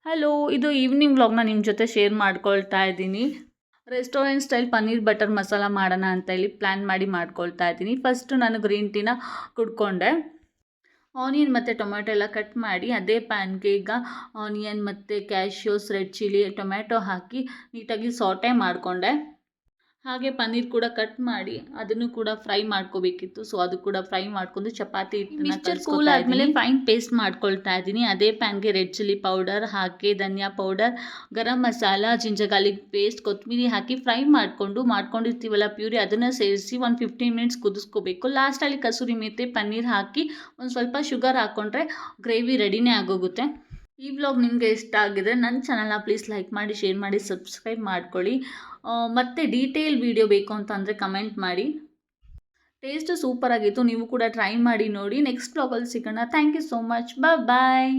Hello, ಇದು evening ವ್ಲಾಗ್ನ ನಿಮ್ಮ ಜೊತೆ ಶೇರ್ ಮಾಡ್ಕೊಳ್ತಾ ಇದ್ದೀನಿ. Restaurant style paneer butter masala ಮಾಡೋಣ ಅಂತ ಹೇಳಿ ಪ್ಲ್ಯಾನ್ ಮಾಡಿ ಮಾಡ್ಕೊಳ್ತಾ ಇದ್ದೀನಿ. ಫಸ್ಟು ನಾನು ಗ್ರೀನ್ ಟೀನ ಕುಡ್ಕೊಂಡೆ. ಆನಿಯನ್ ಮತ್ತು ಟೊಮೆಟೊ ಎಲ್ಲ ಕಟ್ ಮಾಡಿ ಅದೇ ಪ್ಯಾನ್ಗೆ ಈಗ ಆನಿಯನ್ ಮತ್ತು ಕ್ಯಾಶ್ಯೂಸ್, ರೆಡ್ ಚಿಲ್ಲಿ, ಟೊಮೆಟೊ ಹಾಕಿ ನೀಟಾಗಿ ಸಾಟೆ ಮಾಡಿಕೊಂಡೆ. ಹಾಗೆ ಪನ್ನೀರ್ ಕೂಡ ಕಟ್ ಮಾಡಿ ಅದನ್ನು ಕೂಡ ಫ್ರೈ ಮಾಡ್ಕೋಬೇಕಿತ್ತು. ಸೊ ಅದು ಕೂಡ ಫ್ರೈ ಮಾಡ್ಕೊಂಡು ಚಪಾತಿ ಹಿಟ್ಟನ್ನ ಕೂಲ್ ಆದಮೇಲೆ ಫೈನ್ ಪೇಸ್ಟ್ ಮಾಡ್ಕೊಳ್ತಾ ಇದ್ದೀನಿ. ಅದೇ ಪ್ಯಾನ್ಗೆ ರೆಡ್ ಚಿಲ್ಲಿ ಪೌಡರ್ ಹಾಕಿ, ಧನಿಯಾ powder, garam masala, ginger garlic paste, ಕೊತ್ತಂಬರಿ ಹಾಕಿ ಫ್ರೈ ಮಾಡ್ಕೊಂಡಿರ್ತೀವಲ್ಲ ಪ್ಯೂರಿ, ಅದನ್ನು ಸೇರಿಸಿ ಒಂದು 15 ಮಿನಿಟ್ಸ್ ಕುದಿಸ್ಕೋಬೇಕು. ಲಾಸ್ಟಲ್ಲಿ ಕಸೂರಿ ಮೇಥಿ, ಪನ್ನೀರ್ ಹಾಕಿ ಒಂದು ಸ್ವಲ್ಪ ಶುಗರ್ ಹಾಕ್ಕೊಂಡ್ರೆ ಗ್ರೇವಿ ರೆಡಿನೇ ಆಗೋಗುತ್ತೆ. ಈ ವ್ಲಾಗ್ ನಿಮಗೆ ಇಷ್ಟ ಆಗಿದ್ರೆ ನನ್ನ ಚಾನಲ್ನ ಪ್ಲೀಸ್ ಲೈಕ್ ಮಾಡಿ, ಶೇರ್ ಮಾಡಿ, ಸಬ್ಸ್ಕ್ರೈಬ್ ಮಾಡ್ಕೊಳ್ಳಿ. ಮತ್ತು ಡೀಟೇಲ್ ವೀಡಿಯೋ ಬೇಕು ಅಂತ ಅಂದರೆ ಕಮೆಂಟ್ ಮಾಡಿ. ಟೇಸ್ಟ್ ಸೂಪರಾಗಿತ್ತು, ನೀವು ಕೂಡ ಟ್ರೈ ಮಾಡಿ ನೋಡಿ. ನೆಕ್ಸ್ಟ್ ವ್ಲಾಗಲ್ಲಿ ಸಿಗೋಣ. Thank you so much. Bye.